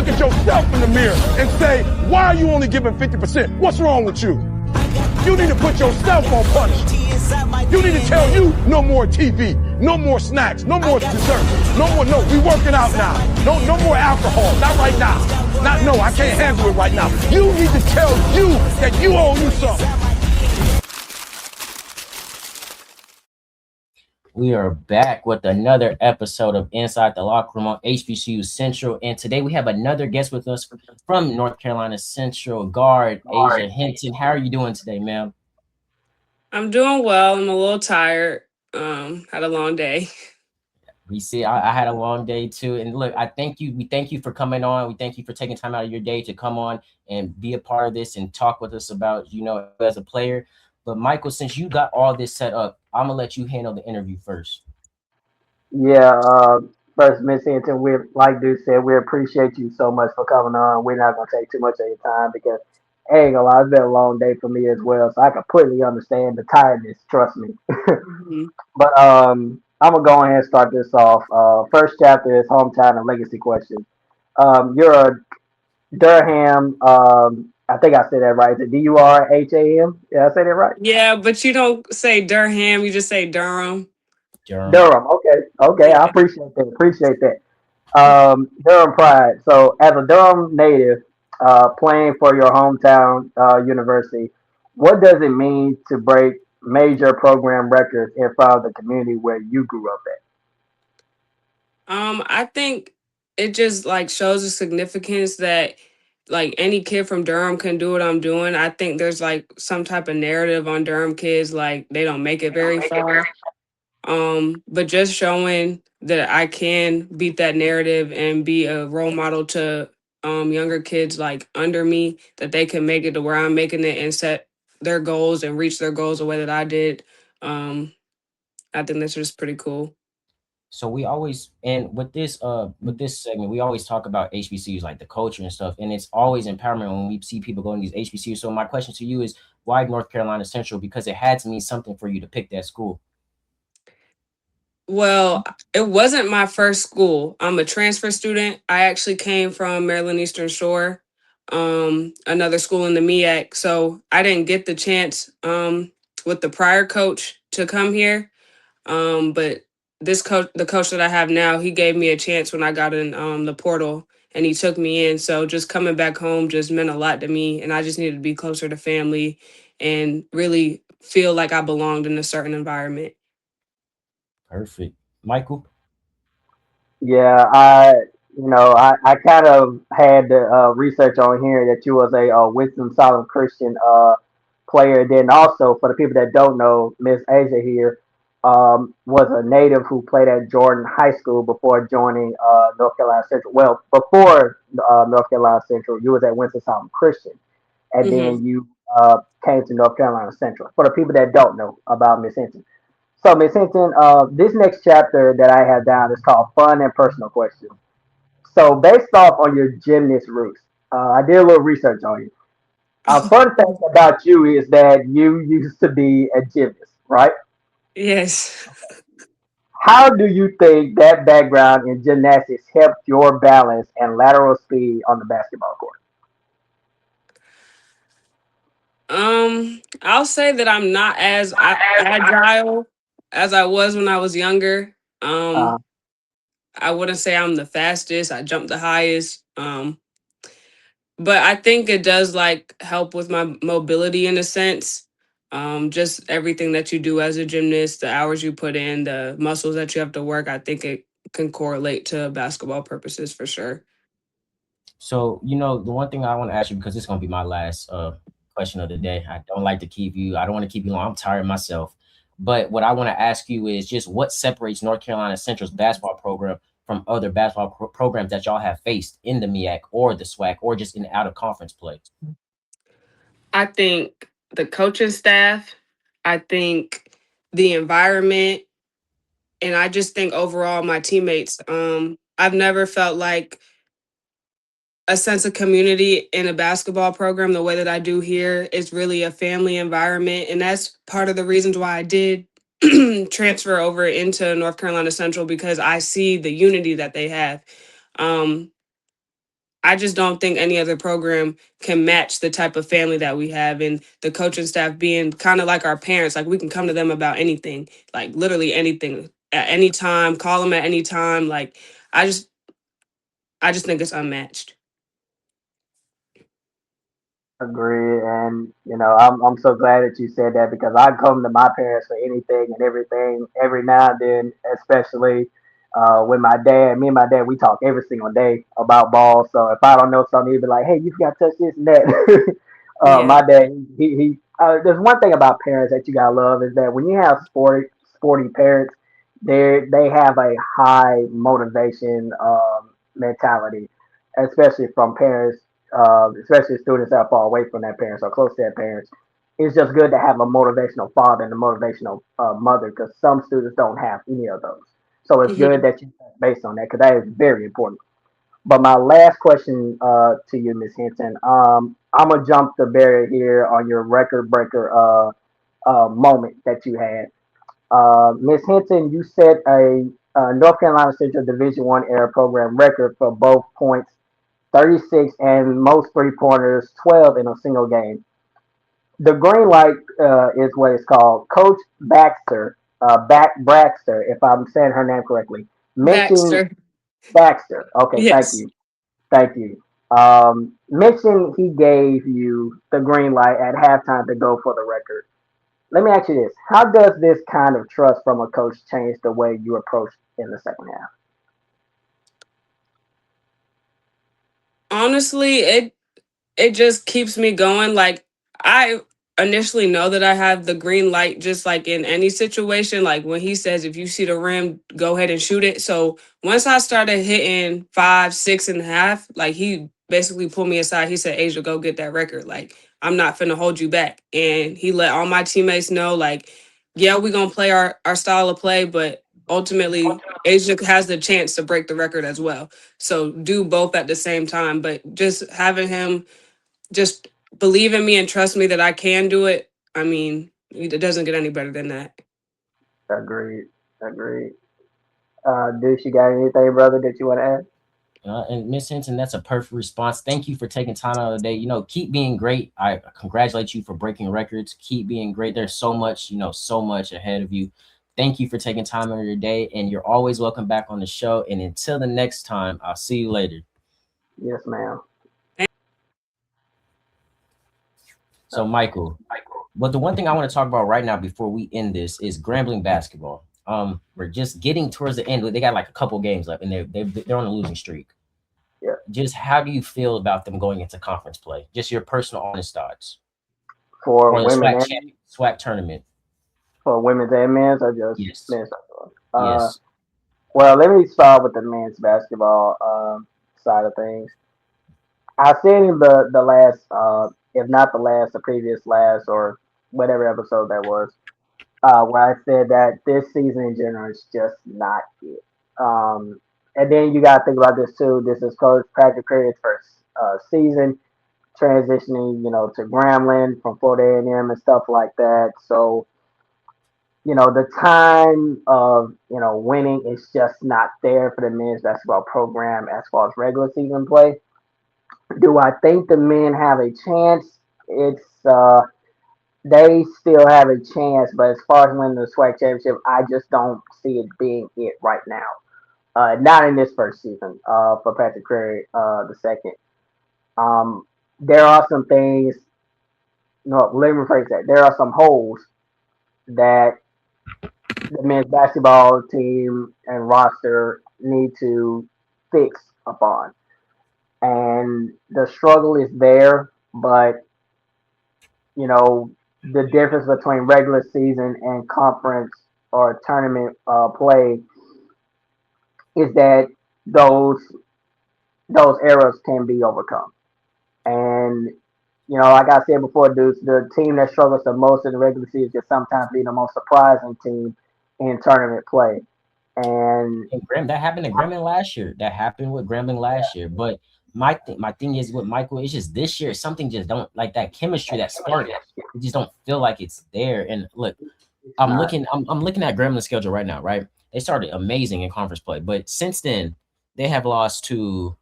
look at yourself in the mirror and say, why are you only giving 50%? What's wrong with you? You need to put yourself on punishment. You need to tell you no more TV, no more snacks, no more dessert, we working out now. No more alcohol, not right now. No, I can't handle it right now. You need to tell you that you owe you something. We are back with another episode of Inside the Locker Room on HBCU Central. And today we have another guest with us from North Carolina Central, guard Asiya Hinton. How are you doing today, ma'am? I'm doing well. I'm a little tired. Had a long day. We see I had a long day too. And look, we thank you for coming on. We thank you for taking time out of your day to come on and be a part of this and talk with us about, as a player. But Michael, since you got all this set up, I'm gonna let you handle the interview first. Yeah, first, Miss Hinton, like Duke said, we appreciate you so much for coming on. We're not gonna take too much of your time because ain't gonna lie, it's been a long day for me as well. So I completely understand the tiredness, trust me. Mm-hmm. But I'm gonna go ahead and start this off. First chapter is hometown and legacy questions. You're a Durham. I think I said that right. Is it Durham? Yeah, I said it right. Yeah, but you don't say Durham. You just say Durham. Durham. Okay. Yeah. I appreciate that. Durham Pride. So, as a Durham native, playing for your hometown university, what does it mean to break major program records in front of the community where you grew up at? I think it just shows the significance that any kid from Durham can do what I'm doing. I think there's some type of narrative on Durham kids they don't make it very far. But just showing that I can beat that narrative and be a role model to younger kids under me, that they can make it to where I'm making it and set their goals and reach their goals the way that I did. I think that's just pretty cool. So we always, and with this segment, we always talk about HBCUs, like the culture and stuff, and it's always empowerment when we see people going to these HBCUs. So my question to you is, why North Carolina Central? Because it had to mean something for you to pick that school. Well, it wasn't my first school. I'm a transfer student. I actually came from Maryland Eastern Shore, another school in the MEAC. So I didn't get the chance with the prior coach to come here. But this coach, the coach that I have now, he gave me a chance when I got in the portal and he took me in. So just coming back home just meant a lot to me. And I just needed to be closer to family and really feel like I belonged in a certain environment. Perfect. Michael? Yeah, I kind of had the research on here that you was a Winston-Salem Christian player. Then also, for the people that don't know, Miss Asia here was a native who played at Jordan High School before joining North Carolina Central. Well, before North Carolina Central, you was at Winston-Salem Christian, and Mm-hmm. then you came to North Carolina Central. For the people that don't know about Miss Hinton. So, Miss Hinton, this next chapter that I have down is called Fun and Personal Questions. So, based off on your gymnast roots, I did a little research on you. A fun fact about you is that you used to be a gymnast, right? Yes. How do you think that background in gymnastics helped your balance and lateral speed on the basketball court? I'll say that I'm not as agile as I was when I was younger. Uh, I wouldn't say I'm the fastest. I jump the highest. But I think it does help with my mobility in a sense. Just everything that you do as a gymnast, the hours you put in, the muscles that you have to work, I think it can correlate to basketball purposes for sure. So, the one thing I want to ask you, because this is going to be my last question of the day. I don't want to keep you long. I'm tired myself. But what I want to ask you is just what separates North Carolina Central's basketball program from other basketball programs that y'all have faced in the MEAC or the SWAC or just in out of conference play? I think the coaching staff, I think the environment, and I just think overall my teammates. I've never felt like a sense of community in a basketball program the way that I do here. Is really a family environment. And that's part of the reasons why I did transfer over into North Carolina Central, because I see the unity that they have. Um, I just don't think any other program can match the type of family that we have, and the coaching staff being kind of like our parents. Like we can come to them about anything, like literally anything at any time, call them at any time. Like I just I just think it's unmatched. Agree, and I'm so glad that you said that because I come to my parents for anything and everything every now and then, especially with my dad. Me and my dad, we talk every single day about ball. So if I don't know something, he'd be like, "Hey, you forgot to touch this and that." Yeah. My dad, he there's one thing about parents that you gotta love is that when you have sporty parents, they have a high motivation mentality, especially from parents, especially students that fall away from their parents or close to their parents. It's just good to have a motivational father and a motivational mother because some students don't have any of those. So it's good Hmm. that you based on that because that is very important. But my last question to you, Miss Hinton, I'm gonna jump the barrier here on your record breaker moment that you had. Miss Hinton, you set a North Carolina Central Division One era program record for both points, 36, and most three pointers, 12 in a single game. The green light is what it's called. Coach Baxter, Braxter, if I'm saying her name correctly, mentioned Baxter. Baxter. Okay, thank Yes. you. Thank you. Mentioned he gave you the green light at halftime to go for the record. Let me ask you this: how does this kind of trust from a coach change the way you approach in the second half? Honestly, it just keeps me going. Like I initially know that I have the green light just like in any situation. Like when he says if you see the rim, go ahead and shoot it. So once I started hitting 5, 6.5, like he basically pulled me aside. He said, Asia, go get that record. Like I'm not finna hold you back. And he let all my teammates know, like, yeah, we gonna play our style of play, but ultimately Asia has the chance to break the record as well. So do both at the same time. But just having him just believe in me and trust me that I can do it. I mean, it doesn't get any better than that. Agreed. Agreed. Deuce, you got anything, brother, that you want to add? And Miss Hinton, that's a perfect response. Thank you for taking time out of the day. Keep being great. I congratulate you for breaking records. Keep being great. There's so much, so much ahead of you. Thank you for taking time out of your day, and you're always welcome back on the show. And until the next time, I'll see you later. Yes, ma'am. So, Michael, but the one thing I want to talk about right now before we end this is Grambling basketball. We're just getting towards the end. They got like a couple games left, and they're on a losing streak. Yeah. Just how do you feel about them going into conference play? Just your personal honest thoughts, For or the women SWAC and SWAC tournament. for women's and men's or just Yes, men's basketball? yes. Well, let me start with the men's basketball side of things. I said in the last, if not the last, the previous last, or whatever episode that was, where I said that this season in general is just not it. And then you got to think about this too. This is Coach Patrick Curry's first season transitioning, to Grambling from Florida A&M and stuff like that. So, the time of, winning is just not there for the men's basketball program as far as regular season play. Do I think the men have a chance? They still have a chance, but as far as winning the SWAC championship, I just don't see it being it right now. Not in this first season for Patrick Curry the second. Um, there are some things. No, let me rephrase that. There are some holes that the men's basketball team and roster need to fix upon, and the struggle is there. But the difference between regular season and conference or tournament play is that those those errors can be overcome. And like I said before, dudes, the team that struggles the most in the regular season can sometimes be the most surprising team in tournament play. And And that happened to Grambling last year. That happened with Grambling last year. But my thing is with Michael, it's just this year something just don't like that chemistry, that spark. It just don't feel like it's there. And look, it's not. I'm looking at Gremlin's schedule right now, right? They started amazing in conference play, but since then they have lost to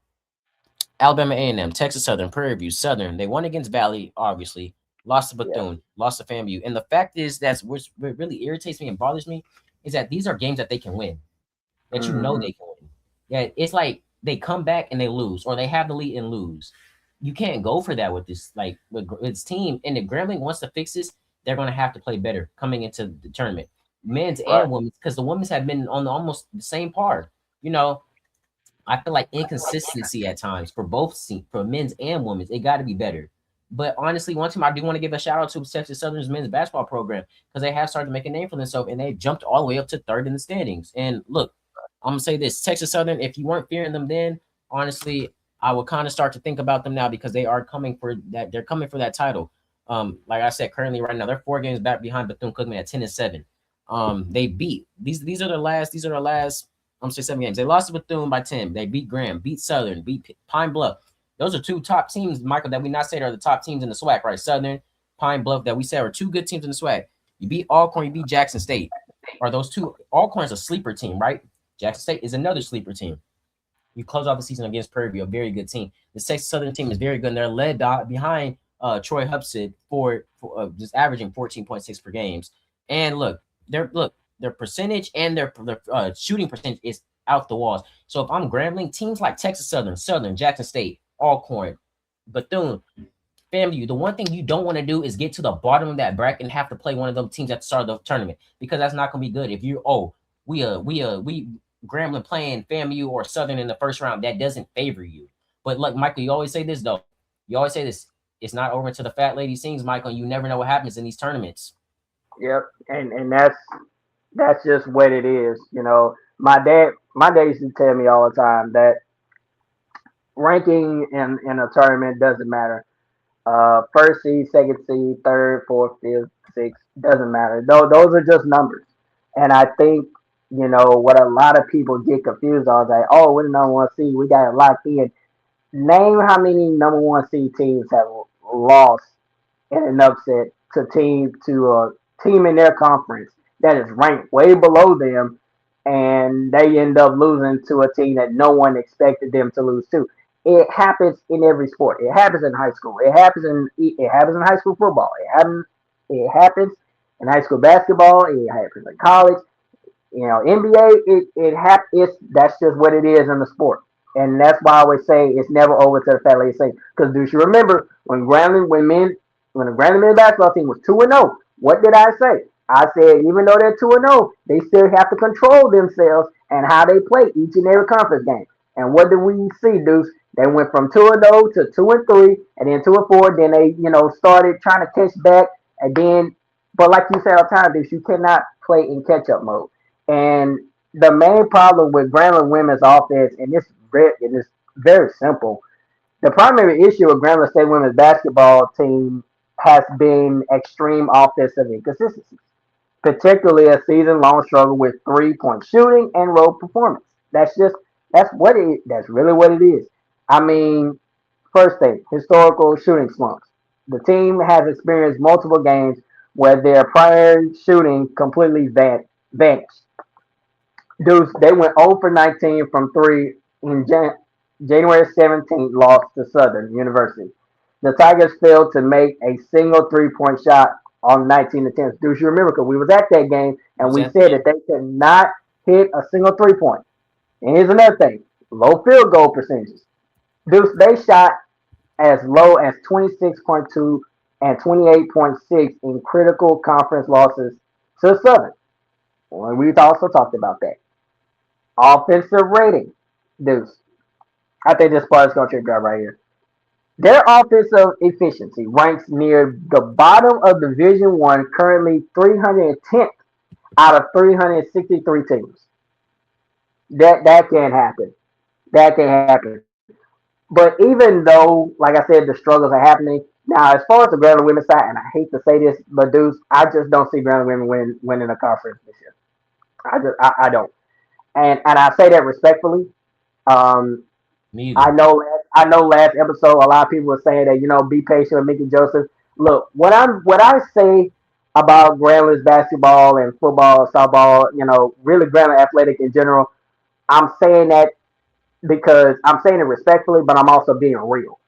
Alabama A&M, Texas Southern, Prairie View, Southern. They won against Valley, obviously. Lost to Yeah. Bethune, lost to FAMU. And the fact is that what really irritates me and bothers me is that these are games that they can win, that you know Hmm. they can win. Yeah, it's like they come back and they lose, or they have the lead and lose. You can't go for that with this with this team. And if Grambling wants to fix this, they're going to have to play better coming into the tournament, men's Right. and women's, because the women's have been on almost the same par. You know, I feel like inconsistency at times for for men's and women's. It got to be better. But honestly, one team I do want to give a shout out to Texas Southern's men's basketball program, because they have started to make a name for themselves and they jumped all the way up to third in the standings. And look, I'm gonna say this: Texas Southern, if you weren't fearing them then, honestly, I would kind of start to think about them now, because they are coming for that. They're coming for that title. Like I said, currently right now they're 4 games back behind Bethune-Cookman at 10-7. They beat these are their last. These are their last. I'm saying 7 games. They lost to Bethune by 10. They beat Graham, beat Southern, beat Pine Bluff. Those are two top teams, Michael, that we not say are the top teams in the SWAC, right? Southern, Pine Bluff, that we said are two good teams in the SWAC. You beat Alcorn, you beat Jackson State. Are those two? Alcorn's a sleeper team, right? Jackson State is another sleeper team. You close off the season against Prairie View, a very good team. The Texas Southern team is very good, and they're led behind Troy Hupsid for just averaging 14.6 per games. And their percentage and their shooting percentage is out the walls. So if I'm Grambling, teams like Texas Southern, Jackson State, Alcorn, Bethune, FAMU, the one thing you don't want to do is get to the bottom of that bracket and have to play one of them teams at the start of the tournament, because that's not going to be good. If you we Grambling playing FAMU or Southern in the first round, that doesn't favor you. But like Michael, you always say this though. You always say this. It's not over until the fat lady sings, Michael. And you never know what happens in these tournaments. Yep. And that's just what it is. You know, my dad used to tell me all the time that ranking in a tournament doesn't matter. First seed, second seed, third, fourth, fifth, sixth, doesn't matter. Those are just numbers. And I think, you know, what a lot of people get confused on is like, oh, we're the number one seed, we got it locked in. Name how many number one seed teams have lost in an upset to a team in their conference that is ranked way below them, and they end up losing to a team that no one expected them to lose to. It happens in every sport. It happens in high school. It happens in high school football. It happens in high school basketball. It happens in college. You know, NBA. It's that's just what it is in the sport. And that's why I always say it's never over to the fat lady say. Because do you remember when the Grambling men's basketball team was 2-0, what did I say? I said even though they're 2-0, they still have to control themselves and how they play each and every conference game. And what did we see, Deuce? They went from 2-0 to 2-3, and then 2-4. Then they, started trying to catch back, and then, but like you said all the time, Deuce, you cannot play in catch-up mode. And the main problem with Grambling women's offense, and it's very simple. The primary issue with Grambling State women's basketball team has been extreme offensive inconsistencies, particularly a season-long struggle with three-point shooting and road performance. That's really what it is. I mean, first thing, historical shooting slumps. The team has experienced multiple games where their prior shooting completely vanished. Dudes, they went 0 for 19 from three in January 17th, lost to Southern University. The Tigers failed to make a single three-point shot on 19 attempts. Dudes, you remember because we was at that game and we said that they could not hit a single three-point. And here's another thing: low field goal percentages. Dudes, they shot as low as 26.2 and 28.6 in critical conference losses to Southern. Well, we've also talked about that. Offensive rating, Deuce. I think this part is going to trip you out right here. Their offensive efficiency ranks near the bottom of Division One, currently 310th out of 363 teams. That can't happen. That can happen. But even though, like I said, the struggles are happening now, as far as the Grambling women's side, and I hate to say this, but Deuce, I just don't see Grambling women winning a conference this year. I don't, and I say that respectfully. Um, Me either. I know. Last episode, a lot of people were saying that be patient with Mickey Joseph. Look, what I say about Grambling's basketball and football, softball, really Grambling athletic in general. I'm saying that because I'm saying it respectfully, but I'm also being real.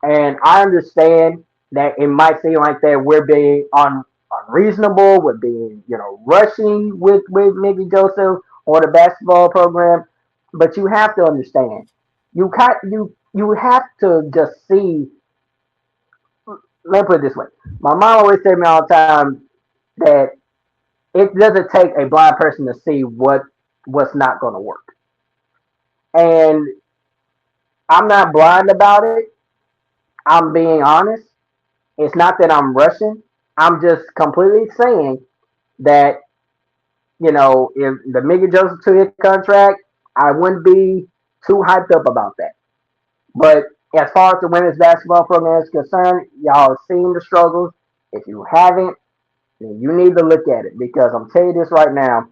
And I understand that it might seem like that we're being unreasonable, we're being, rushing with Mickey Joseph or the basketball program. But you have to understand, you have to just see. Let me put it this way: my mom always tell me all the time that it doesn't take a blind person to see what's not going to work. And I'm not blind about it. I'm being honest. It's not that I'm rushing. I'm just completely saying that, if the Mickey Joseph 2-year contract, I wouldn't be too hyped up about that. But as far as the women's basketball program is concerned, y'all have seen the struggles. If you haven't, then you need to look at it because I'm telling you this right now,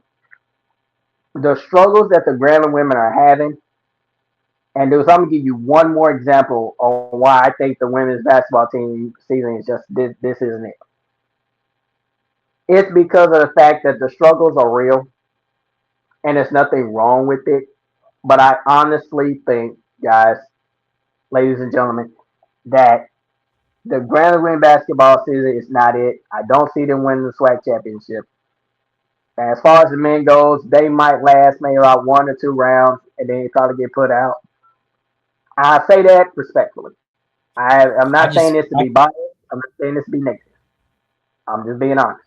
the struggles that the Grambling women are having, and I'm gonna give you one more example on why I think the women's basketball team season is just this isn't it. It's because of the fact that the struggles are real and there's nothing wrong with it. But I honestly think, guys, ladies and gentlemen, that the Grand Women basketball season is not it. I don't see them winning the SWAC championship. As far as the men goes, they might last maybe about 1 or 2 rounds and then probably get put out. I say that respectfully. I'm I not saying just this to be biased. I'm not saying this to be negative. I'm just being honest.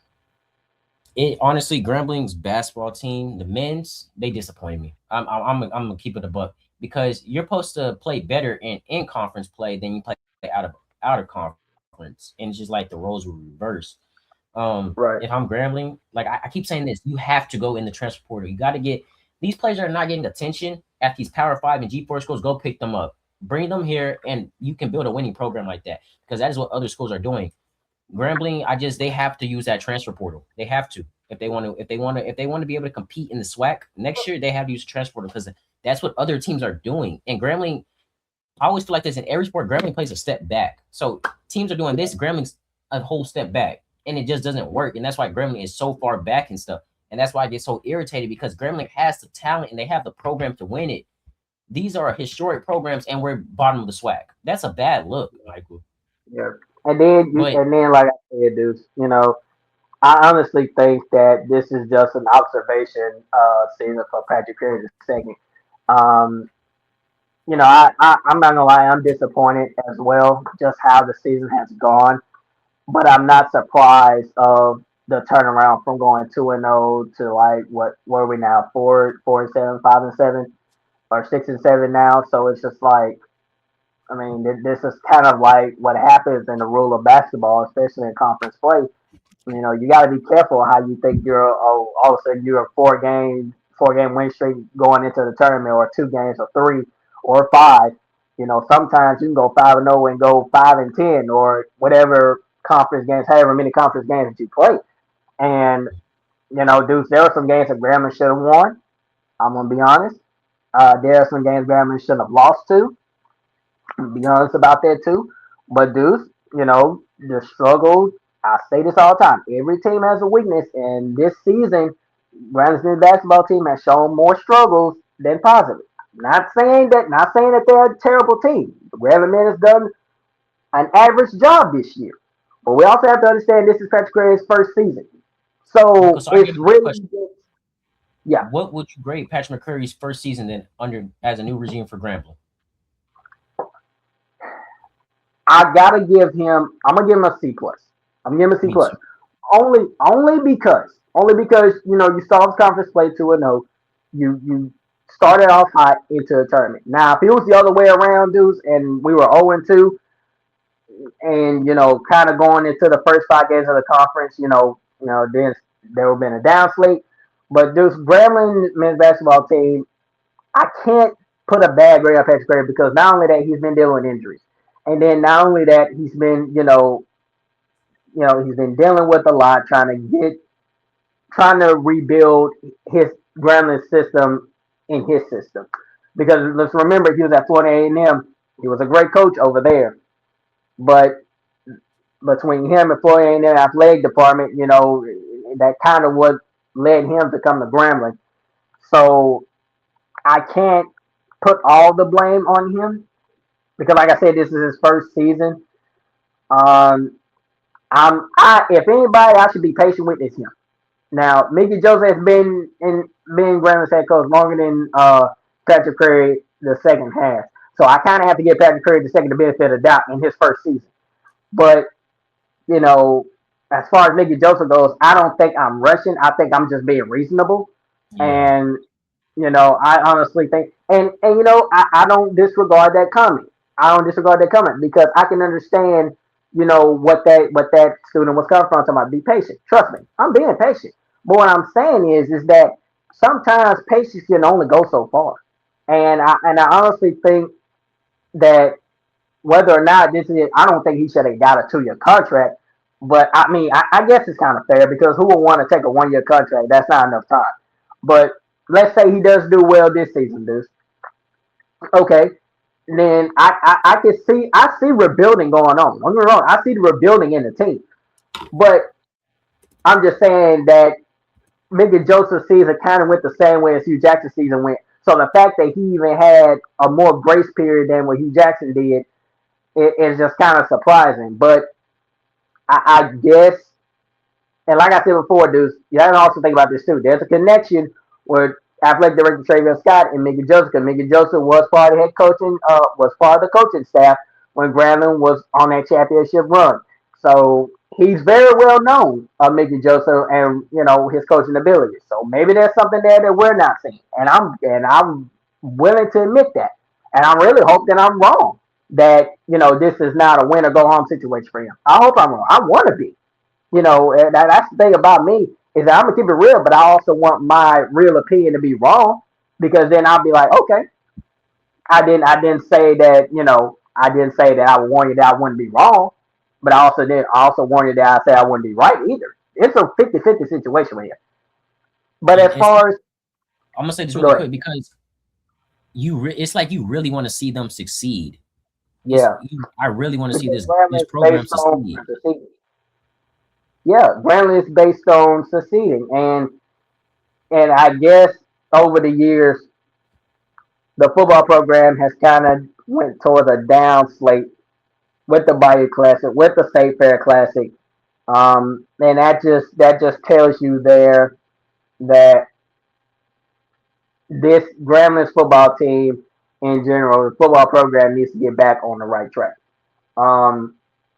it honestly, Grambling's basketball team, the men's, they disappointed me. I'm gonna keep it a buck because you're supposed to play better in conference play than you play out of conference, and it's just like the roles were reversed. Right. If I'm Grambling, like I keep saying this, you have to go in the transfer portal. You got to get these players that are not getting attention at these Power 5 and G4 schools. Go pick them up, bring them here, and you can build a winning program like that because that is what other schools are doing. Grambling, they have to use that transfer portal. They have to if they want to be able to compete in the SWAC next year. They have to use transfer portal because that's what other teams are doing. And Grambling, I always feel like this in every sport. Grambling plays a step back, so teams are doing this. Grambling's a whole step back, and it just doesn't work. And that's why Grambling is so far back and stuff. And that's why I get so irritated because Grambling has the talent and they have the program to win it. These are historic programs, and we're bottom of the SWAC. That's a bad look, Michael. Yeah. And then, like I said, dudes, I honestly think that this is just an observation season for Patrick Curry II. Um, I'm not gonna lie, I'm disappointed as well, just how the season has gone. But I'm not surprised of the turnaround from going 2-0 to like what are we now 4-7, 5-7, or 6-7 now. So it's just like I mean this is kind of like what happens in the rule of basketball, especially in conference play. You got to be careful how you think all of a sudden you're a four game win streak going into the tournament, or 2 games, or 3 or 5. Sometimes you can go 5-0 and go 5-10, or whatever conference games, however many conference games that you play. And dudes, there are some games that Grambling should have won. I'm gonna be honest. There are some games Grambling should have lost to. Be honest about that too. But dudes, the struggles. I say this all the time. Every team has a weakness, and this season, Brandon's basketball team has shown more struggles than positive. Not saying that they're a terrible team. The Grambling men has done an average job this year, but we also have to understand this is Patrick Curry's first season, Michael, so so I it's got a really question. yeah. What would you grade Patrick McCurry's first season then under as a new regime for Grambling? I gotta give him. I'm gonna give him a C plus. I'm gonna give him a C Me plus. too. Only because you saw his conference play 2-0. You started off hot into a tournament. Now if it was the other way around, dudes, and we were 0-2, and kind of going into the first 5 games of the conference, then there would have been a down slate. But dudes, Grambling men's basketball team, I can't put a bad grade on Patrick Curry because not only that he's been dealing with injuries, and then not only that he's been dealing with a lot, trying to rebuild his Grambling system in his system. Because let's remember, he was at Florida A&M. He was a great coach over there, but between him and Florida A&M athletic department, that kind of what led him to come to Grambling. So I can't put all the blame on him because, like I said, this is his first season. If anybody, I should be patient with is him. Now, Mickey Joseph has been Grambling head coach longer than Patrick Curry the second half. So I kind of have to give Patrick Curry the benefit of the doubt in his first season. But, you know, as far as Mickey Joseph goes, I don't think I'm rushing. I think I'm just being reasonable. Yeah. And, you know, I honestly think, and you know, I don't disregard that comment. I don't disregard that comment because I can understand, you know, what that student was coming from. Talking about be patient. Trust me, I'm being patient. But what I'm saying is that sometimes patience can only go so far. And I honestly think that whether or not this is, I don't think he should have got a 2-year contract. But I mean, I guess it's kind of fair because who would want to take a 1-year contract? That's not enough time. But let's say he does do well this season, dude. Okay, then I can see rebuilding going on. Don't get me wrong, I see the rebuilding in the team. But I'm just saying that Mickey Joseph's season kind of went the same way as Hugh Jackson's season went. So the fact that he even had a more grace period than what Hugh Jackson did is just kind of surprising. But I guess, and like I said before, dudes, you have to also think about this too. There's a connection where athletic director Travion Scott and Mickey Joseph. Because Mickey Joseph was part of the head coaching, was part of the coaching staff when Grambling was on that championship run. So he's very well known, Mickey Joseph, and you know his coaching abilities. So maybe there's something there that we're not seeing, and I'm willing to admit that. And I really hope that I'm wrong. That you know this is not a win or go home situation for him. I hope I'm wrong. I want to be. You know, and that's the thing about me is that I'm gonna keep it real, but I also want my real opinion to be wrong because then I'll be like, okay, I didn't say that, you know, I didn't say that I would warn you that I wouldn't be wrong, but I also warn you that I said I wouldn't be right either. It's a 50-50 situation here. But as far as I'm gonna say this really quick because it's like you really want to see them succeed. Yeah, I really want to see this program succeed. Yeah, Grambling is based on succeeding, and I guess over the years, the football program has kind of went towards a down slate with the Bayou Classic, with the State Fair Classic, and that just tells you there that this Grambling football team in general, the football program needs to get back on the right track.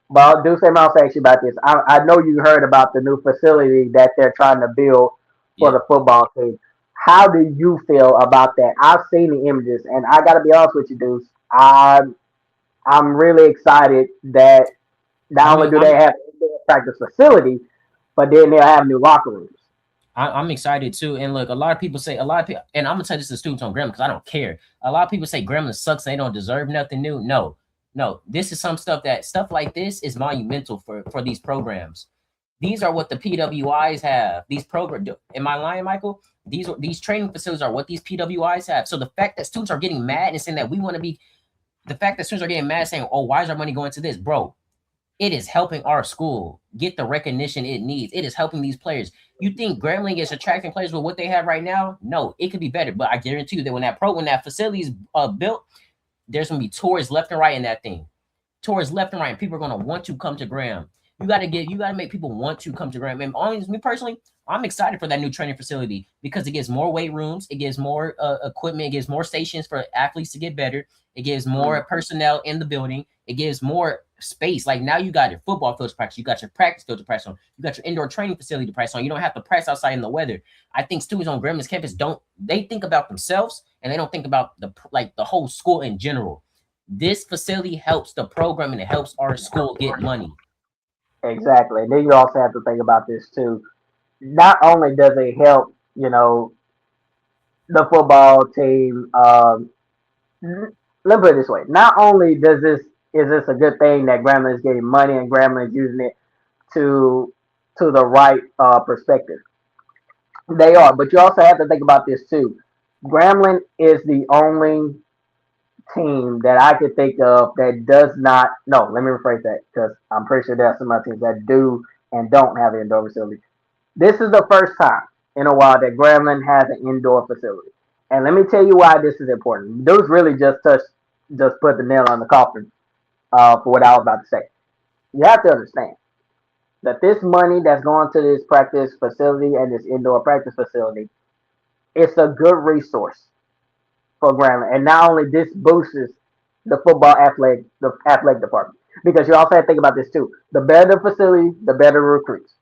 But I'll do say I'll ask you about this. I know you heard about the new facility that they're trying to build for the football team. How do you feel about that? I've seen the images, and I got to be honest with you, dudes. I'm really excited that not only do they have a practice facility, but then they'll have new locker rooms. I'm excited too. And look, a lot of people, and I'm gonna tell this to students on Grambling because I don't care. A lot of people say Grambling sucks; they don't deserve nothing new. No, this is some stuff like this is monumental for these programs. These are what the PWIs have. These programs. Am I lying, Michael? These training facilities are what these PWIs have. So the fact that students are getting mad and saying that we want to be, the fact that students are getting mad saying, "Oh, why is our money going to this, bro?" It is helping our school get the recognition it needs. It is helping these players. You think Grambling is attracting players with what they have right now? No, it could be better. But I guarantee you that when that facility is built, there's gonna be tours left and right in that thing. Tours left and right, and people are gonna want to come to Graham. You gotta make people want to come to Graham. And honestly, me personally, I'm excited for that new training facility because it gives more weight rooms, it gives more equipment, it gives more stations for athletes to get better, it gives more personnel in the building, it gives more space. Like now you got your football field to practice, you got your practice field to practice on, you got your indoor training facility to practice on. You don't have to practice outside in the weather. I think students on Grambling campus they think about themselves and they don't think about the whole school in general. This facility helps the program and it helps our school get money. Exactly. And then you also have to think about this too. Not only does it help, you know, the football team, let me put it this way. Not only is this a good thing that Grambling is getting money and Grambling is using it to the right perspective. They are, but you also have to think about this too. Grambling is the only team that I could think of that does not. No, let me rephrase that because I'm pretty sure there are some other teams that do and don't have an indoor facility. This is the first time in a while that Grambling has an indoor facility, And let me tell you why this is important. Those really just put the nail on the coffin for what I was about to say. You have to understand that this money that's going to this practice facility and this indoor practice facility, it's a good resource for Grambling. And not only this boosts the athletic department. Because you also have to think about this too. The better the facility, the better the recruits.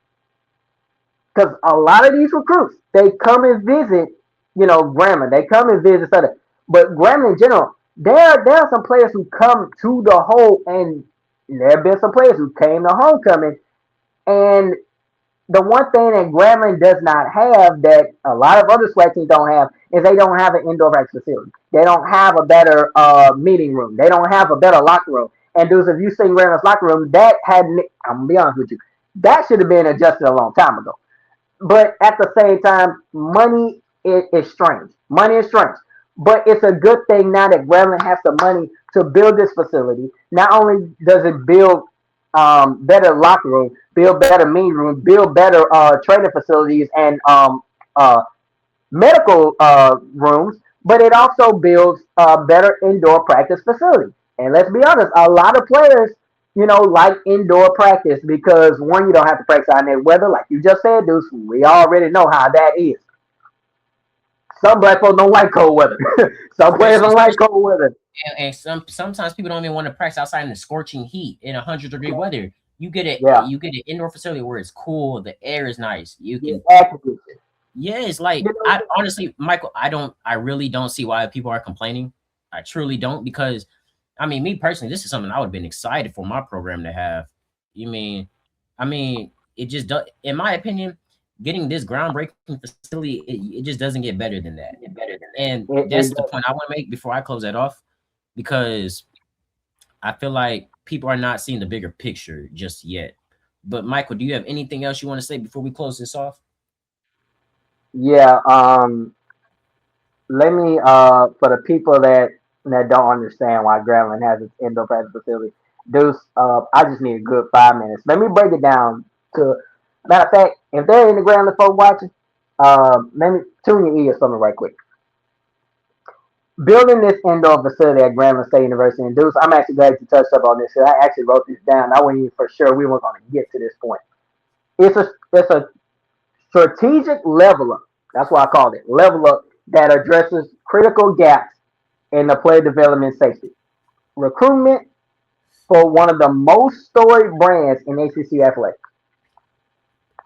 Because a lot of these recruits, they come and visit, Grambling. They come and visit Southern. But Grambling in general, there are some players who come to the whole, and there have been some players who came to homecoming. And the one thing that Grambling does not have that a lot of other SWAC teams don't have is they don't have an indoor practice facility. They don't have a better meeting room. They don't have a better locker room. And dudes, if you seen Grambling's locker room, I'm gonna be honest with you, that should have been adjusted a long time ago. But at the same time, money is strange. Money is strange. But it's a good thing now that Grambling has the money to build this facility. Not only does it build better locker room, build better meeting room, build better training facilities and medical rooms, but it also builds a better indoor practice facility. And let's be honest, a lot of players, like indoor practice because one, you don't have to practice out in the weather, like you just said, Deuce. We already know how that is. Some black folks don't like cold weather. Some players don't like cold weather. And sometimes people don't even want to practice outside in the scorching heat in 100-degree weather. You get an indoor facility where it's cool, the air is nice. You can it's like I honestly, Michael, I really don't see why people are complaining. I truly don't, because I mean, me personally, this is something I would have been excited for my program to have. It just does, in my opinion, getting this groundbreaking facility, it just doesn't get better than that. And that's the point I want to make before I close that off, because I feel like people are not seeing the bigger picture just yet. But Michael, do you have anything else you want to say before we close this off? Yeah. Let me for the people that don't understand why Grambling has its indoor practice facility, Deuce, I just need a good 5 minutes. Let me break it down to, matter of fact, if they're in the Grambling folk watching, let me tune your ears for me right quick. Building this indoor facility at Grambling State University, and Deuce, I'm actually glad you touched up on this. I actually wrote this down. I wasn't even for sure we weren't going to get to this point. It's a strategic level up. That's why I called it level up, that addresses critical gaps in the player development safety. Recruitment for one of the most storied brands in HBCU athletics.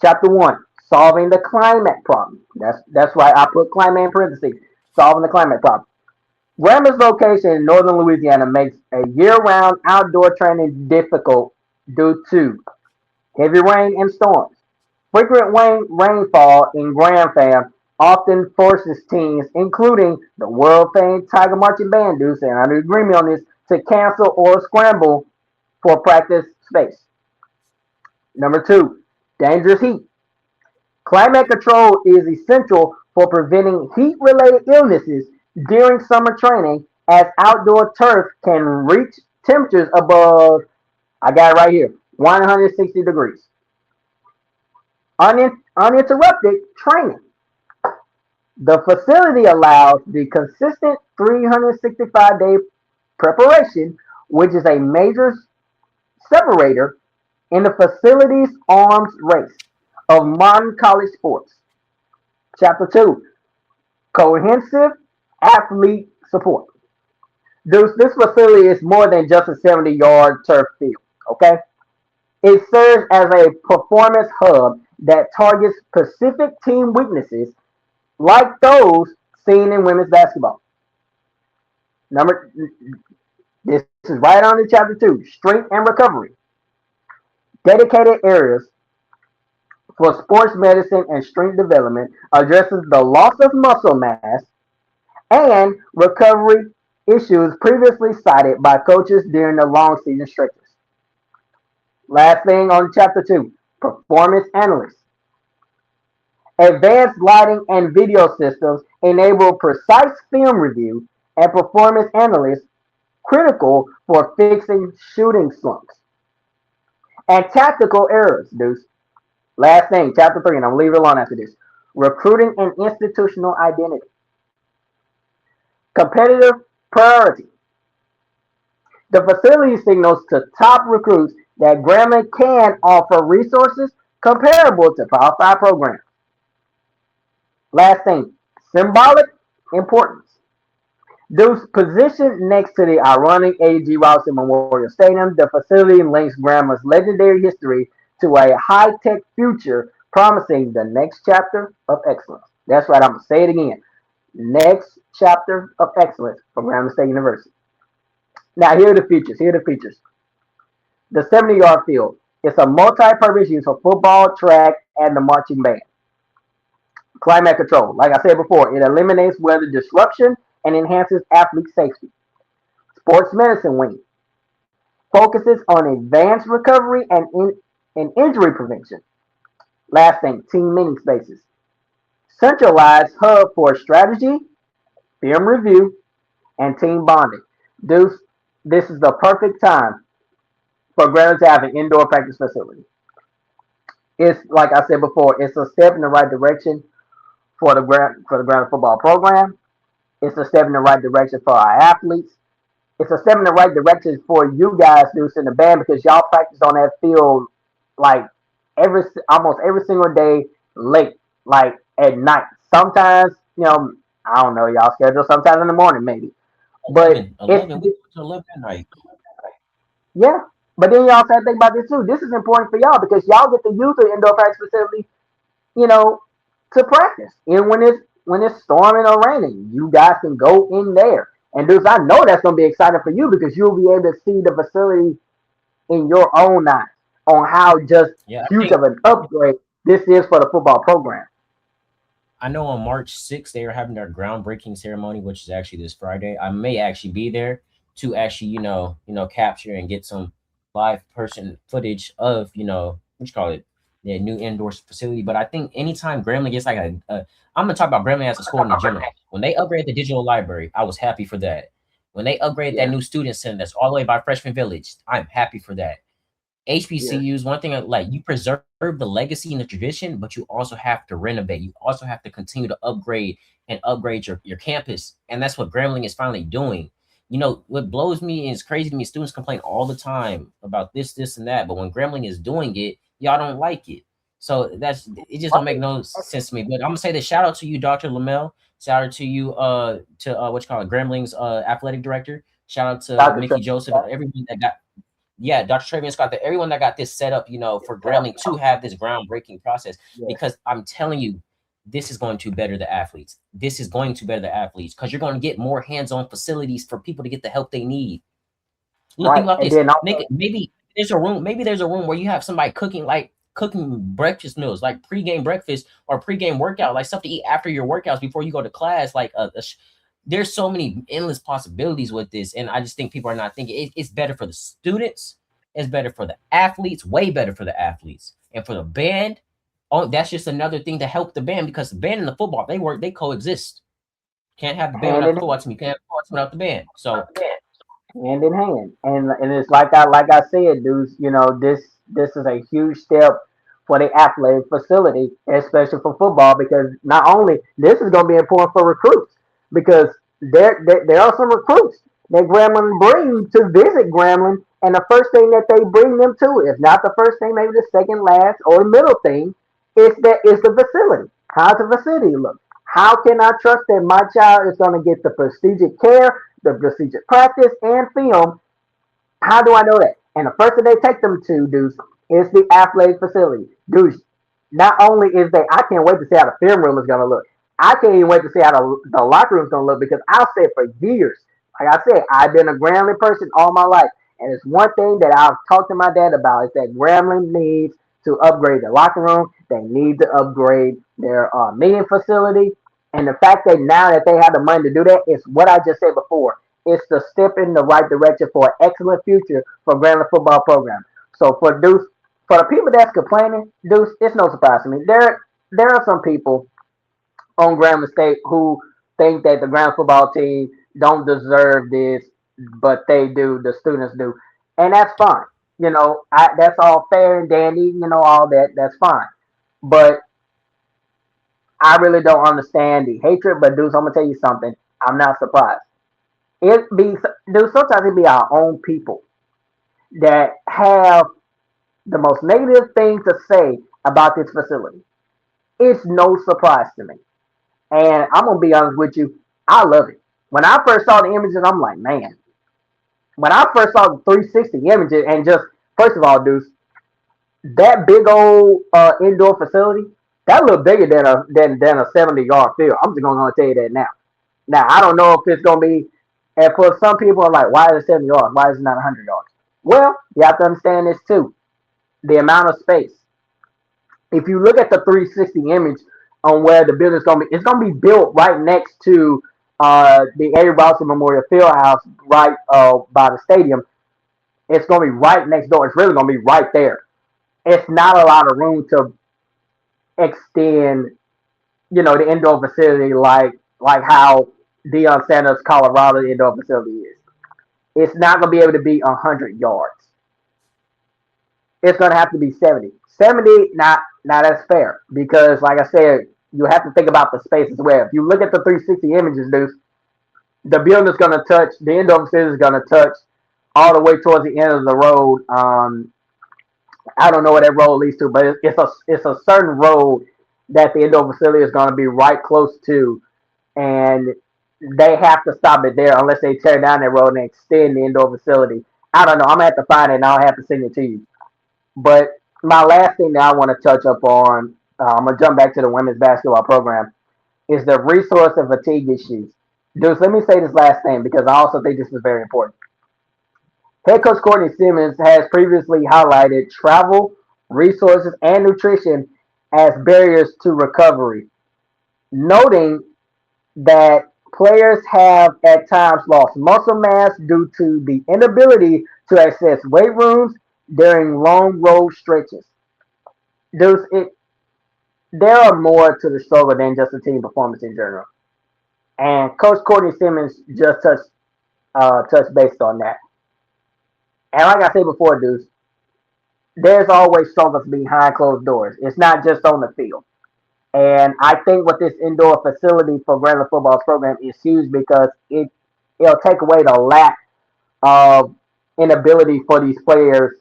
Chapter 1, solving the climate problem. That's why I put climate in parentheses. Solving the climate problem. Grambling's location in northern Louisiana makes a year-round outdoor training difficult due to heavy rain and storms. Frequent rainfall in Grand Fam often forces teams, including the world-famed Tiger Marching Band, Deuce, and I agree on this, to cancel or scramble for practice space. Number 2, dangerous heat. Climate control is essential for preventing heat-related illnesses during summer training, as outdoor turf can reach temperatures above, I got it right here, 160 degrees. Uninterrupted training. The facility allows the consistent 365-day preparation, which is a major separator in the facility's arms race of modern college sports. Chapter 2, cohesive athlete support. This facility is more than just a 70-yard turf field, okay? It serves as a performance hub that targets specific team weaknesses like those seen in women's basketball. This is right on in chapter 2, strength and recovery. Dedicated areas for sports medicine and strength development addresses the loss of muscle mass and recovery issues previously cited by coaches during the long season stretches. Last thing on chapter 2, performance analysts. Advanced lighting and video systems enable precise film review and performance analysts critical for fixing shooting slumps and tactical errors, Deuce. Last thing, chapter 3, and I'm going to leave it alone after this. Recruiting and institutional identity. competitive priority. The facility signals to top recruits that Grambling can offer resources comparable to Power 5 programs. Last thing, symbolic importance. Deuce positioned next to the ironic A.G. Robinson Memorial Stadium, the facility links Grambling's legendary history to a high-tech future promising the next chapter of excellence. That's right, I'm going to say it again. Next chapter of excellence for Grambling State University. Now, here are the features. The 70-yard field. It's a multi-purpose use for football, track, and the marching band. Climate control. Like I said before, it eliminates weather disruption and enhances athlete safety. Sports medicine wing. Focuses on advanced recovery and injury prevention. Last thing, team meeting spaces. Centralized hub for strategy, film review, and team bonding. Deuce, this is the perfect time for Grambling to have an indoor practice facility. It's like I said before, it's a step in the right direction for the Grambling football program. It's a step in the right direction for our athletes. It's a step in the right direction for you guys, Deuce, in the band, because y'all practice on that field like almost every single day, late, like at night. Sometimes, I don't know, y'all schedule sometimes in the morning, maybe. But 11 to 11 at night. Yeah, but then y'all have to think about this too. This is important for y'all because y'all get to use the indoor practice facility, to practice. And when it's storming or raining, you guys can go in there. And dudes, I know that's gonna be exciting for you because you'll be able to see the facility in your own eyes on how just huge of an upgrade this is for the football program. I know on March 6th they are having their groundbreaking ceremony, which is actually this Friday. I may actually be there to actually, capture and get some live person footage of, the new indoor facility. But I think anytime Grambling gets like I'm gonna talk about Grambling as a school in general. When they upgrade the digital library, I was happy for that. When they upgrade that new student center that's all the way by Freshman Village, I'm happy for that. HBCUs, one thing like you preserve the legacy and the tradition, but you also have to renovate. You also have to continue to upgrade your campus. And that's what Grambling is finally doing. What blows me and is crazy to me, students complain all the time about this, and that. But when Grambling is doing it, y'all don't like it. So it just don't make no sense to me. But I'm gonna say this, shout out to you, Dr. Lamel. Shout out to you, Grambling's athletic director. Shout out to Dr. Mickey Joseph, everyone that got Dr. Travian Scott, everyone that got this set up, for Grambling to have this groundbreaking process. Because I'm telling you, this is going to better the athletes. This is going to better the athletes because you're going to get more hands-on facilities for people to get the help they need. Look, think about this. Maybe there's a room where you have somebody cooking breakfast meals, like pregame breakfast or pregame workout, like stuff to eat after your workouts before you go to class. Like there's so many endless possibilities with this, and I just think people are not thinking it's better for the students, it's better for the athletes, way better for the athletes, and for the band. Oh, that's just another thing to help the band because the band and the football they coexist. Can't have the band without the football team. You can't have the football team without the band. So hand in hand, and it's like I said, dudes. This is a huge step for the athletic facility, especially for football, because not only this is going to be important for recruits because there are some recruits that Grambling bring to visit Grambling, and the first thing that they bring them to, if not the first thing, maybe the second last or middle thing, is the facility. How's the facility look? How can I trust that my child is going to get the prestigious care, the prestigious practice, and film? How do I know that? And the first thing they take them to, dudes, is the athletic facility. Dudes, not only is I can't wait to see how the film room is going to look. I can't even wait to see how the locker room is going to look because I'll say it for years. Like I said, I've been a Grambling person all my life. And it's one thing that I've talked to my dad about is that Grambling needs to upgrade the locker room. They need to upgrade their meeting facility. And the fact that now that they have the money to do that is what I just said before. It's the step in the right direction for an excellent future for Grambling football program. So for the people that's complaining, Deuce, it's no surprise to me. There are some people on Grambling State who think that the Grambling football team don't deserve this, but they do. The students do, and that's fine. That's all fair and dandy. All that. That's fine. But I really don't understand the hatred. But dudes, I'm gonna tell you something. I'm not surprised It be dude. Sometimes it be our own people that have the most negative thing to say about this facility. It's no surprise to me. And I'm gonna be honest with you, I love it. When I first saw the images, I'm like, man. When I first saw the 360 images, and just first of all, dudes, that big old indoor facility, that look bigger than a 70-yard field. I'm just gonna tell you that now. Now I don't know if it's gonna be, and for some people are like, why is it 70 yards? Why is it not 100 yards? Well, you have to understand this too. The amount of space. If you look at the 360 image on where the building's gonna be, it's gonna be built right next to the Eddie Robinson Memorial Fieldhouse, right by the stadium. It's gonna be right next door. It's really gonna be right there. It's not a lot of room to extend, the indoor facility like how Deion Sanders' Colorado indoor facility is. It's not gonna be able to be 100 yards. It's gonna have to be 70. 70, not as fair because, like I said, you have to think about the space as well. If you look at the 360 images, dude, the building is gonna touch, the indoor facility is gonna touch all the way towards the end of the road. I don't know where that road leads to, but it's a certain road that the indoor facility is going to be right close to, and they have to stop it there unless they tear down that road and extend the indoor facility. I don't know. I'm gonna have to find it and I'll have to send it to you. But my last thing that I want to touch up on, I'm gonna jump back to the women's basketball program, is the resource and fatigue issues. Dudes, let me say this last thing because I also think this is very important. Head coach Courtney Simmons has previously highlighted travel, resources, and nutrition as barriers to recovery, noting that players have at times lost muscle mass due to the inability to access weight rooms during long road stretches. There are more to the struggle than just a team performance in general. And Coach Courtney Simmons just touched based on that. And like I said before, dudes, there's always struggles behind closed doors. It's not just on the field. And I think with this indoor facility for Grambling football's program is huge because it'll take away the lack of inability for these players,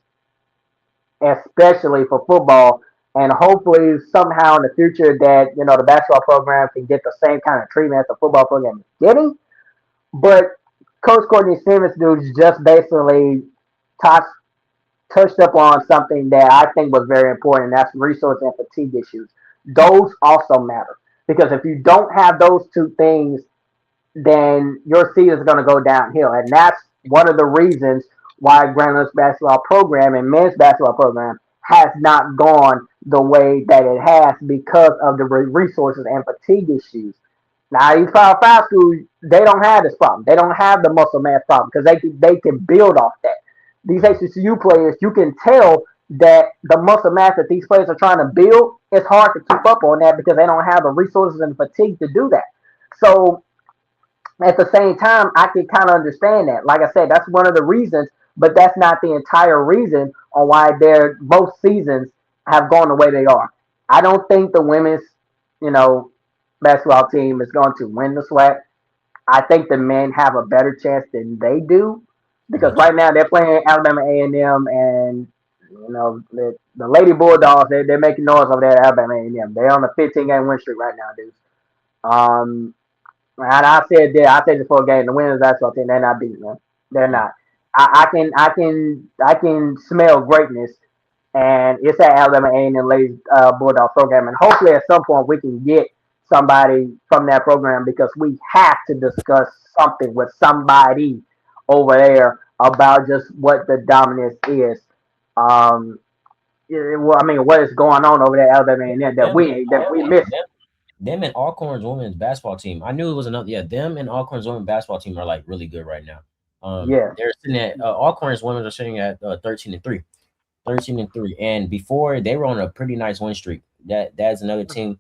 especially for football. And hopefully somehow in the future that, the basketball program can get the same kind of treatment as the football program is getting. But Coach Courtney Simmons dudes just basically touched up on something that I think was very important, and that's resource and fatigue issues. Those also matter because if you don't have those two things, then your season is going to go downhill, and that's one of the reasons why Grantling's basketball program and men's basketball program has not gone the way that it has because of the resources and fatigue issues. Now, these Power 5 schools, they don't have this problem. They don't have the muscle mass problem because they can build off that. These HBCU players, you can tell that the muscle mass that these players are trying to build, it's hard to keep up on that because they don't have the resources and fatigue to do that. So at the same time, I can kind of understand that. Like I said, that's one of the reasons, but that's not the entire reason on why both seasons have gone the way they are. I don't think the women's, basketball team is going to win the SWAC. I think the men have a better chance than they do because right now they're playing Alabama A&M, and the Lady Bulldogs, they're making noise over there at Alabama A&M. They're on a 15-game win streak right now, dudes. And I said this before game, the women's basketball team, they're not beating them. They're not. I can smell greatness, and it's at Alabama A&M Lady Bulldogs program, and hopefully at some point we can get somebody from that program because we have to discuss something with somebody over there about just what the dominance is. What is going on over there at Alabama A&M that we missed. Them and Alcorn's women's basketball team. I knew it was another. Yeah, them and Alcorn's women's basketball team are like really good right now. They're sitting at Alcorn's women are sitting at 13-3, 13-3, and before they were on a pretty nice win streak. That's another team.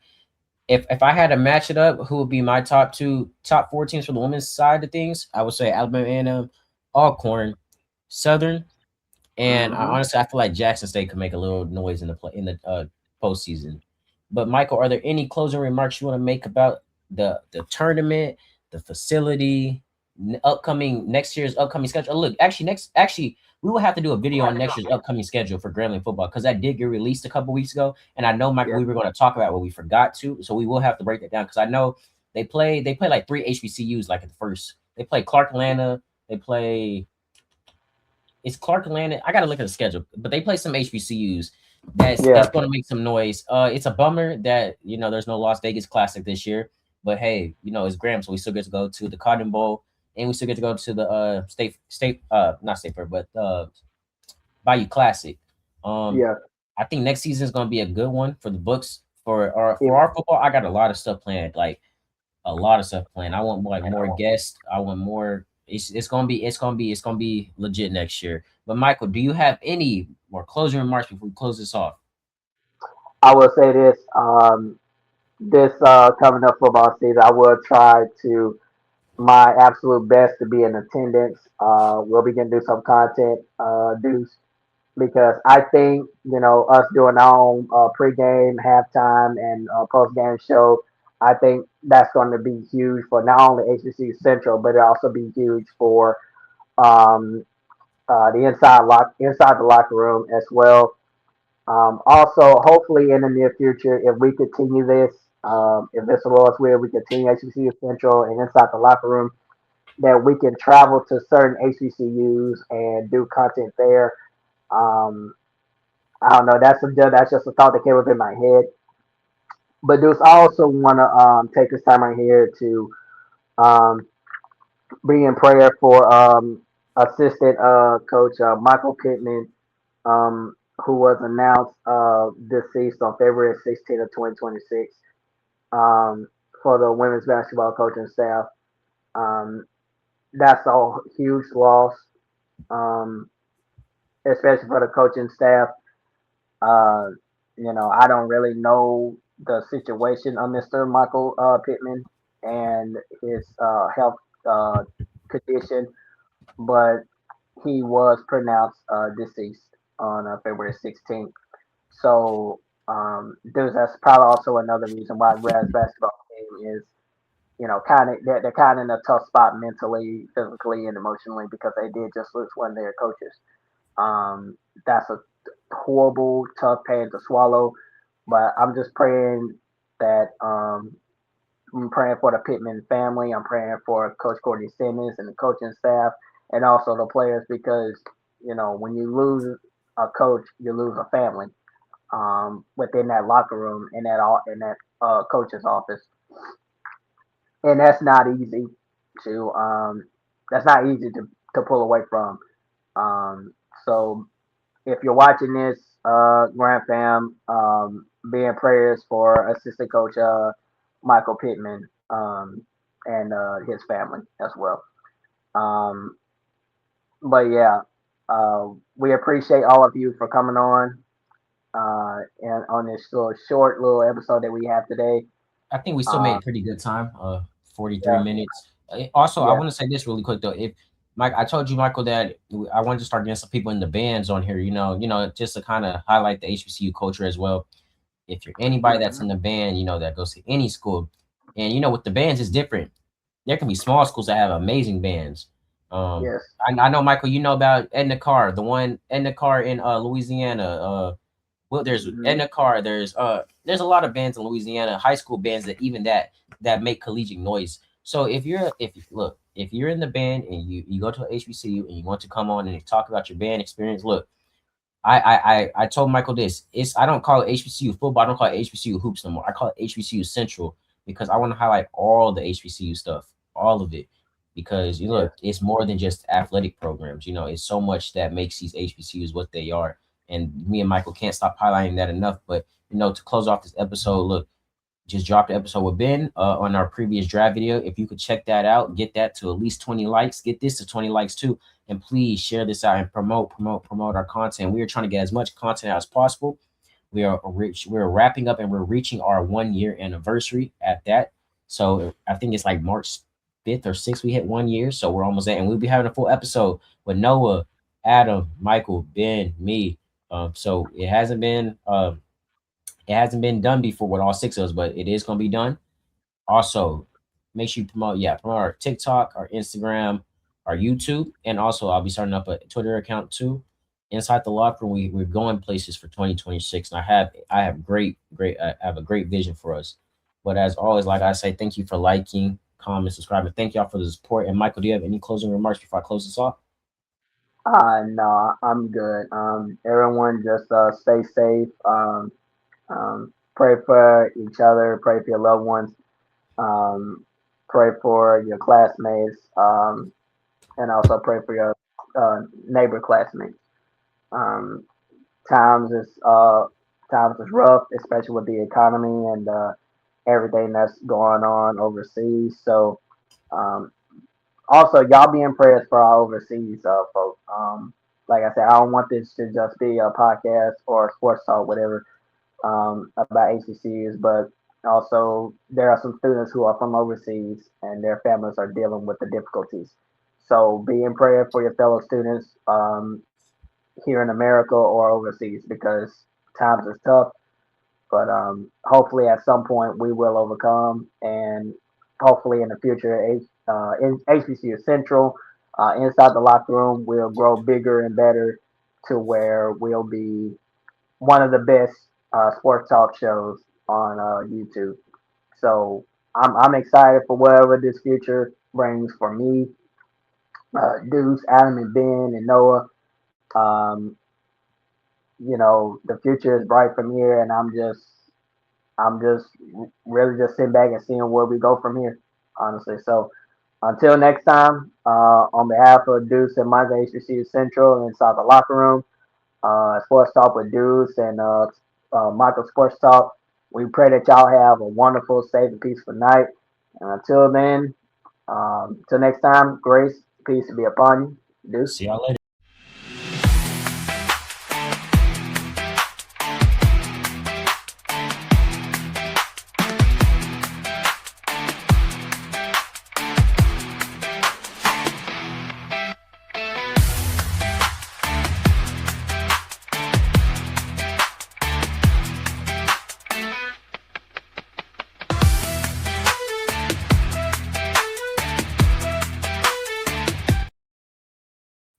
If I had to match it up, who would be my top four teams for the women's side of things? I would say Alabama A&M, Alcorn, Southern, and I feel like Jackson State could make a little noise in the postseason. But Michael, are there any closing remarks you want to make about the tournament, the facility, upcoming next year's upcoming schedule. Look, actually we will have to do a video on next year's upcoming schedule for Grambling football because that did get released a couple weeks ago, and I know Michael Yeah. we were going to talk about what we forgot to, so we will have to break it down because I know they play like 3 HBCUs like at the first. They play Clark Atlanta. They play it's Clark Atlanta. I got to look at the schedule, but they play some HBCUs. That's Yeah. going to make some noise. It's a bummer that there's no Las Vegas Classic this year, but hey, it's Graham, so we still get to go to the Cotton Bowl, and we still get to go to the state not state fair, but Bayou Classic. Um, Yeah. I think next season is going to be a good one for the books for our football. I got a lot of stuff planned, like a lot of stuff planned. I want like more guests. I want more. It's gonna be legit next year. But Michael, do you have any more closing remarks before we close this off? I will say this. This coming up football season, I will try to my absolute best to be in attendance. We'll be gonna do some content, Deuce, because I think us doing our own pregame, halftime, and postgame show. I think that's going to be huge for not only HBCU Central, but it also be huge for um, the inside the locker room as well. Also, hopefully in the near future, if we continue this, if this allows where we continue HBCU Central and inside the locker room, that we can travel to certain HBCUs and do content there. Um, I don't know. That's just a thought that came up in my head. But Deuce, I also want to take this time right here to um, be in prayer for assistant coach Michael Pittman, who was announced deceased on February 16th of 2026 for the women's basketball coaching staff. Um, that's a huge loss, um, especially for the coaching staff. Uh, I don't really know the situation of Mr. Michael Pittman and his health uh, condition, but he was pronounced deceased on February 16th. So that's probably also another reason why Raz basketball team is, kind of they're kind of in a tough spot mentally, physically, and emotionally because they did just lose one of their coaches. That's a horrible, tough pain to swallow. But I'm just praying that I'm praying for the Pittman family. I'm praying for Coach Courtney Simmons and the coaching staff, and also the players because when you lose a coach, you lose a family within that locker room in that coach's office, and to that's not easy to pull away from. So if you're watching this, Grand Fam, be in prayers for assistant coach Michael Pittman and his family as well. Um, but yeah, we appreciate all of you for coming on and on this little short little episode that we have today. I think we still Uh, made pretty good time. 43 yeah, minutes. Also, I yeah, want to say this really quick though. If Mike, I told you, Michael, that I wanted to start getting some people in the bands on here. Just to kind of highlight the HBCU culture as well. If you're anybody that's mhm, in the band, that goes to any school, and with the bands is different. There can be small schools that have amazing bands. yes, I know Michael, you know about Edna Carr, the one Edna Carr in Louisiana. Well, there's hmm, Edna Carr. There's a lot of bands in Louisiana, high school bands that make collegiate noise. So if you're in the band and you go to a HBCU and you want to come on and talk about your band experience, look, I told Michael this. I don't call it HBCU football. I don't call it HBCU hoops no more. I call it HBCU Central because I want to highlight all the HBCU stuff, all of it, because yes, look, it's more than just athletic programs. It's so much that makes these HBCUs what they are, and me and Michael can't stop highlighting that enough. But to close off this episode, look, just dropped the episode with Ben on our previous draft video. If you could check that out, get that to at least 20 likes, get this to 20 likes too. And please share this out and promote our content. We are trying to get as much content as possible. We're wrapping up and we're reaching our 1 year anniversary at that. So I think it's like March 5th or 6th, we hit 1 year. So we're almost there. And we'll be having a full episode with Noah, Adam, Michael, Ben, me. So it hasn't been done before with all six of us, but it is going to be done. Also, make sure you promote our TikTok, our Instagram, our YouTube, and also I'll be starting up a Twitter account too. Inside the locker room, we're going places for 2026, and I have I have a great vision for us. But as always, like I say, thank you for liking, comment, subscribing. Thank y'all for the support. And Michael, do you have any closing remarks before I close this off? No, I'm good. Everyone just stay safe. Pray for each other. Pray for your loved ones. Um, Pray for your classmates. And also pray for your neighbor classmates. Um, times is rough, especially with the economy and everything that's going on overseas. So um, also, y'all be in prayers for our overseas folks. Like I said, I don't want this to just be a podcast or a sports talk, whatever, about HBCUs, but also there are some students who are from overseas and their families are dealing with the difficulties. So be in prayer for your fellow students here in America or overseas because times is tough. But hopefully at some point we will overcome, and hopefully in the future, in HBCU Central, inside the locker room, we'll grow bigger and better to where we'll be one of the best sports talk shows on YouTube. So I'm excited for whatever this future brings for me, Deuce, Adam, and Ben, and Noah. Um, the future is bright from here, and I'm just really just sitting back and seeing where we go from here, honestly. So until next time, on behalf of Deuce and Mike HBCU Central and inside the locker room, Sports Talk with Deuce and Michael Sports Talk, we pray that y'all have a wonderful, safe, and peaceful night. And until then, till next time, grace, peace be upon you. Deuce. See y'all later.